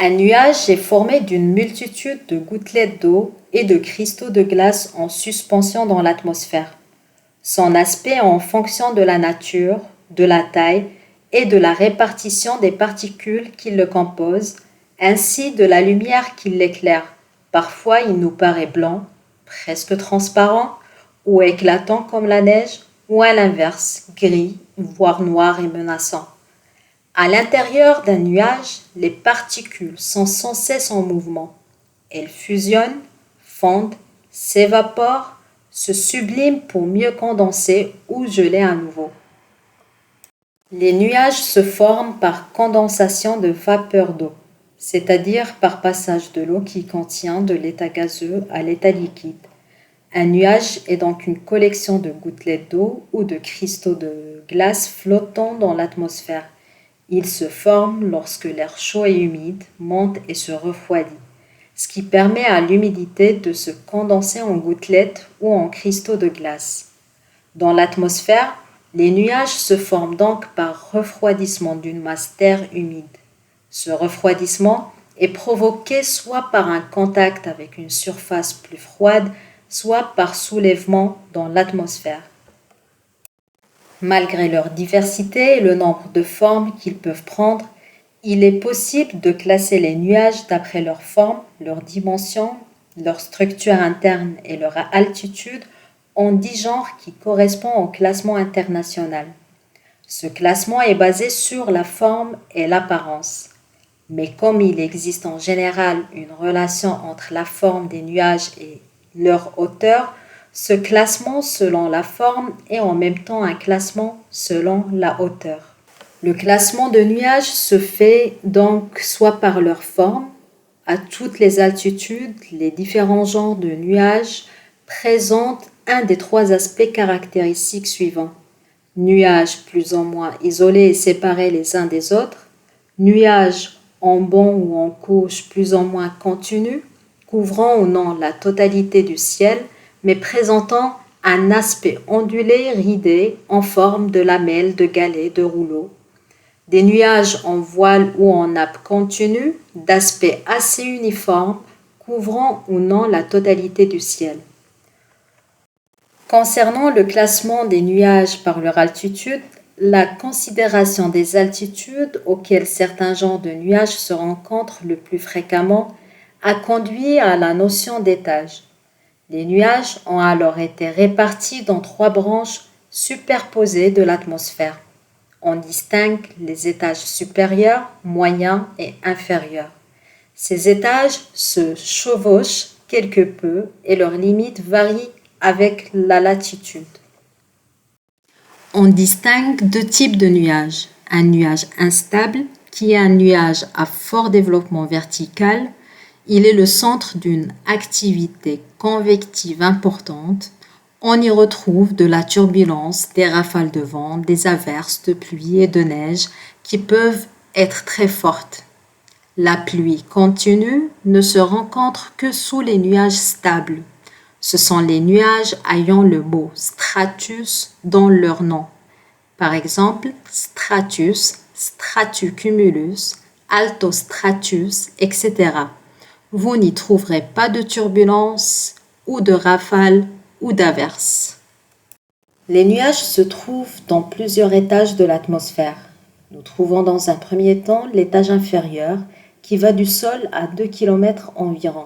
Un nuage est formé d'une multitude de gouttelettes d'eau et de cristaux de glace en suspension dans l'atmosphère. Son aspect en fonction de la nature, de la taille et de la répartition des particules qui le composent, ainsi de la lumière qui l'éclaire. Parfois il nous paraît blanc, presque transparent, ou éclatant comme la neige, ou à l'inverse, gris, voire noir et menaçant. À l'intérieur d'un nuage, les particules sont sans cesse en mouvement. Elles fusionnent, fondent, s'évaporent, se subliment pour mieux condenser ou geler à nouveau. Les nuages se forment par condensation de vapeur d'eau, c'est-à-dire par passage de l'eau qui contient de l'état gazeux à l'état liquide. Un nuage est donc une collection de gouttelettes d'eau ou de cristaux de glace flottant dans l'atmosphère. Il se forme lorsque l'air chaud et humide monte et se refroidit, ce qui permet à l'humidité de se condenser en gouttelettes ou en cristaux de glace. Dans l'atmosphère, les nuages se forment donc par refroidissement d'une masse d'air humide. Ce refroidissement est provoqué soit par un contact avec une surface plus froide, soit par soulèvement dans l'atmosphère. Malgré leur diversité et le nombre de formes qu'ils peuvent prendre, il est possible de classer les nuages d'après leur forme, leur dimension, leur structure interne et leur altitude en 10 genres qui correspondent au classement international. Ce classement est basé sur la forme et l'apparence. Mais comme il existe en général une relation entre la forme des nuages et leur hauteur, ce classement selon la forme est en même temps un classement selon la hauteur. Le classement de nuages se fait donc soit par leur forme, à toutes les altitudes, les différents genres de nuages présentent un des 3 aspects caractéristiques suivants. Nuages plus ou moins isolés et séparés les uns des autres, nuages en banc ou en couche plus ou moins continus, couvrant ou non la totalité du ciel, mais présentant un aspect ondulé, ridé, en forme de lamelles, de galets, de rouleaux. Des nuages en voile ou en nappe continue, d'aspect assez uniforme, couvrant ou non la totalité du ciel. Concernant le classement des nuages par leur altitude, la considération des altitudes auxquelles certains genres de nuages se rencontrent le plus fréquemment a conduit à la notion d'étage. Les nuages ont alors été répartis dans 3 branches superposées de l'atmosphère. On distingue les étages supérieurs, moyens et inférieurs. Ces étages se chevauchent quelque peu et leurs limites varient avec la latitude. On distingue 2 types de nuages. Un nuage instable, qui est un nuage à fort développement vertical. Il est le centre d'une activité convective importante. On y retrouve de la turbulence, des rafales de vent, des averses de pluie et de neige qui peuvent être très fortes. La pluie continue ne se rencontre que sous les nuages stables. Ce sont les nuages ayant le mot stratus dans leur nom. Par exemple, stratus, stratocumulus, altostratus, etc. Vous n'y trouverez pas de turbulence ou de rafales ou d'averses. Les nuages se trouvent dans plusieurs étages de l'atmosphère. Nous trouvons dans un premier temps l'étage inférieur qui va du sol à 2 km environ.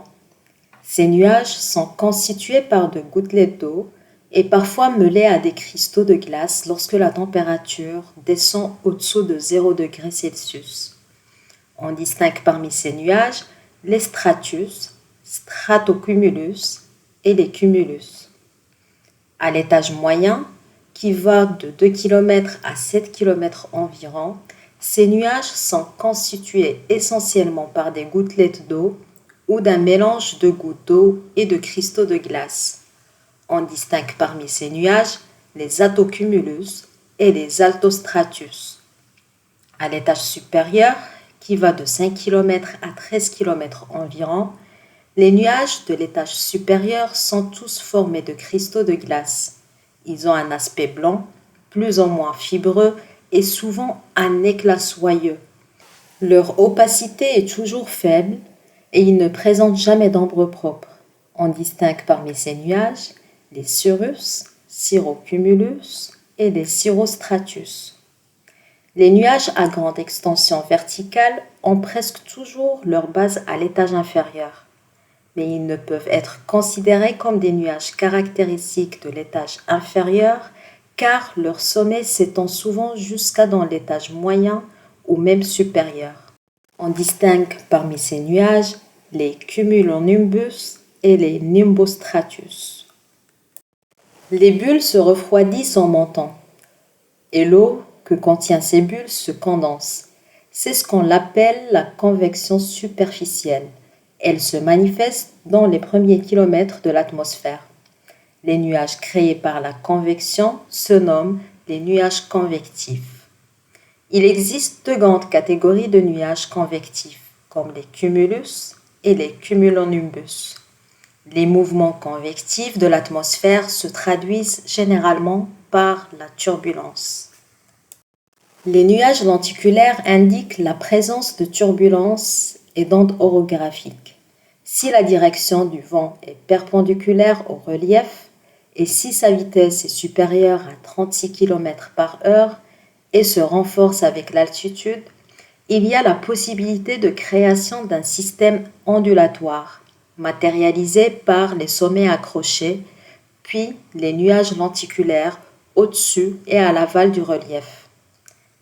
Ces nuages sont constitués par de gouttelettes d'eau et parfois mêlés à des cristaux de glace lorsque la température descend au-dessous de 0 degré Celsius. On distingue parmi ces nuages les stratus, stratocumulus et les cumulus. À l'étage moyen, qui va de 2 km à 7 km environ, ces nuages sont constitués essentiellement par des gouttelettes d'eau ou d'un mélange de gouttes d'eau et de cristaux de glace. On distingue parmi ces nuages les attocumulus et les altostratus. À l'étage supérieur, qui va de 5 km à 13 km environ, les nuages de l'étage supérieur sont tous formés de cristaux de glace. Ils ont un aspect blanc, plus ou moins fibreux et souvent un éclat soyeux. Leur opacité est toujours faible et ils ne présentent jamais d'ombre propre. On distingue parmi ces nuages les cirrus, cirrocumulus et les cirrostratus. Les nuages à grande extension verticale ont presque toujours leur base à l'étage inférieur, mais ils ne peuvent être considérés comme des nuages caractéristiques de l'étage inférieur car leur sommet s'étend souvent jusqu'à dans l'étage moyen ou même supérieur. On distingue parmi ces nuages les cumulonimbus et les nimbostratus. Les bulles se refroidissent en montant et l'eau que contient ces bulles se condense. C'est ce qu'on appelle la convection superficielle. Elle se manifeste dans les premiers kilomètres de l'atmosphère. Les nuages créés par la convection se nomment les nuages convectifs. Il existe deux grandes catégories de nuages convectifs, comme les cumulus et les cumulonimbus. Les mouvements convectifs de l'atmosphère se traduisent généralement par la turbulence. Les nuages lenticulaires indiquent la présence de turbulences et d'ondes orographiques. Si la direction du vent est perpendiculaire au relief et si sa vitesse est supérieure à 36 km/h et se renforce avec l'altitude, il y a la possibilité de création d'un système ondulatoire, matérialisé par les sommets accrochés, puis les nuages lenticulaires au-dessus et à l'aval du relief.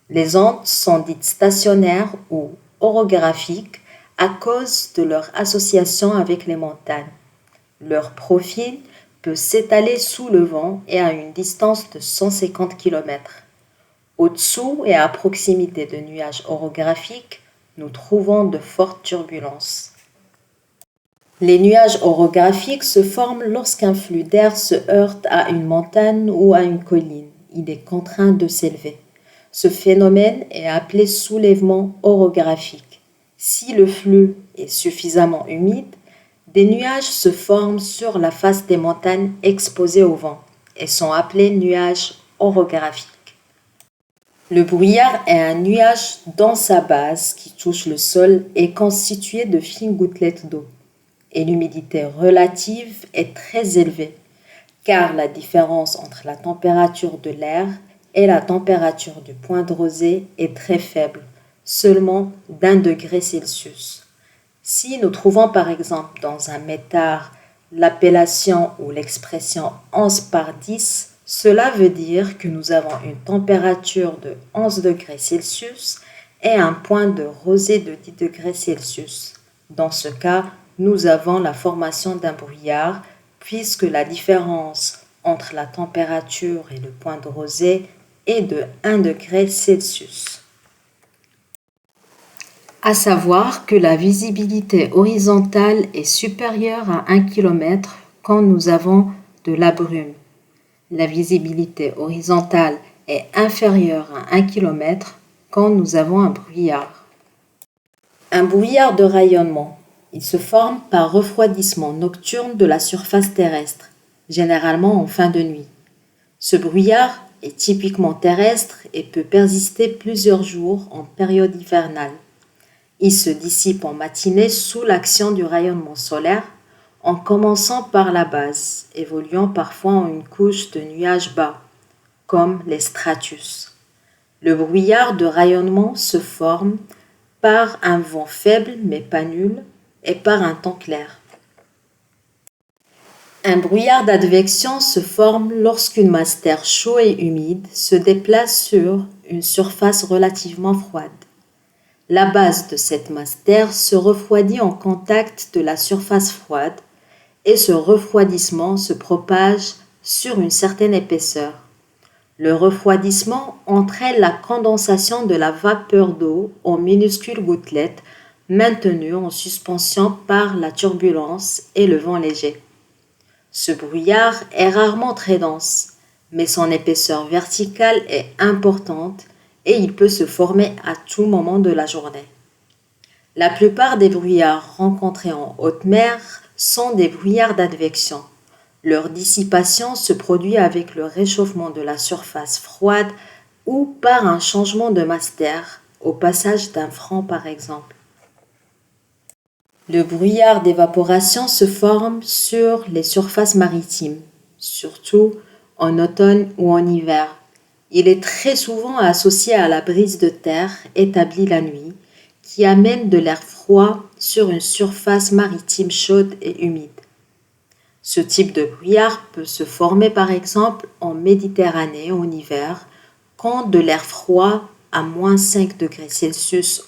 Les ondes sont dites stationnaires ou orographiques à cause de leur association avec les montagnes. Leur profil peut s'étaler sous le vent et à une distance de 150 km. Au-dessous et à proximité de nuages orographiques, nous trouvons de fortes turbulences. Les nuages orographiques se forment lorsqu'un flux d'air se heurte à une montagne ou à une colline. Il est contraint de s'élever. Ce phénomène est appelé soulèvement orographique. Si le flux est suffisamment humide, des nuages se forment sur la face des montagnes exposées au vent et sont appelés nuages orographiques. Le brouillard est un nuage dont sa base qui touche le sol est constituée de fines gouttelettes d'eau et l'humidité relative est très élevée car la différence entre la température de l'air et la température du point de rosée est très faible, seulement d'1 degré Celsius. Si nous trouvons par exemple dans un métard l'appellation ou l'expression 11 par 10, cela veut dire que nous avons une température de 11 degrés Celsius et un point de rosée de 10 degrés Celsius. Dans ce cas, nous avons la formation d'un brouillard puisque la différence entre la température et le point de rosée est de 1 degré Celsius. À savoir que la visibilité horizontale est supérieure à 1 km quand nous avons de la brume. La visibilité horizontale est inférieure à 1 km quand nous avons un brouillard. Un brouillard de rayonnement. Il se forme par refroidissement nocturne de la surface terrestre, généralement en fin de nuit. Ce brouillard est typiquement terrestre et peut persister plusieurs jours en période hivernale. Il se dissipe en matinée sous l'action du rayonnement solaire, en commençant par la base, évoluant parfois en une couche de nuages bas, comme les stratus. Le brouillard de rayonnement se forme par un vent faible mais pas nul et par un temps clair. Un brouillard d'advection se forme lorsqu'une masse d'air chaud et humide se déplace sur une surface relativement froide. La base de cette masse d'air se refroidit en contact de la surface froide et ce refroidissement se propage sur une certaine épaisseur. Le refroidissement entraîne la condensation de la vapeur d'eau en minuscules gouttelettes maintenues en suspension par la turbulence et le vent léger. Ce brouillard est rarement très dense, mais son épaisseur verticale est importante et il peut se former à tout moment de la journée. La plupart des brouillards rencontrés en haute mer sont des brouillards d'advection. Leur dissipation se produit avec le réchauffement de la surface froide ou par un changement de masse d'air, au passage d'un front par exemple. Le brouillard d'évaporation se forme sur les surfaces maritimes, surtout en automne ou en hiver. Il est très souvent associé à la brise de terre établie la nuit, qui amène de l'air froid sur une surface maritime chaude et humide. Ce type de brouillard peut se former par exemple en Méditerranée en hiver, quand de l'air froid à -5 degrés Celsius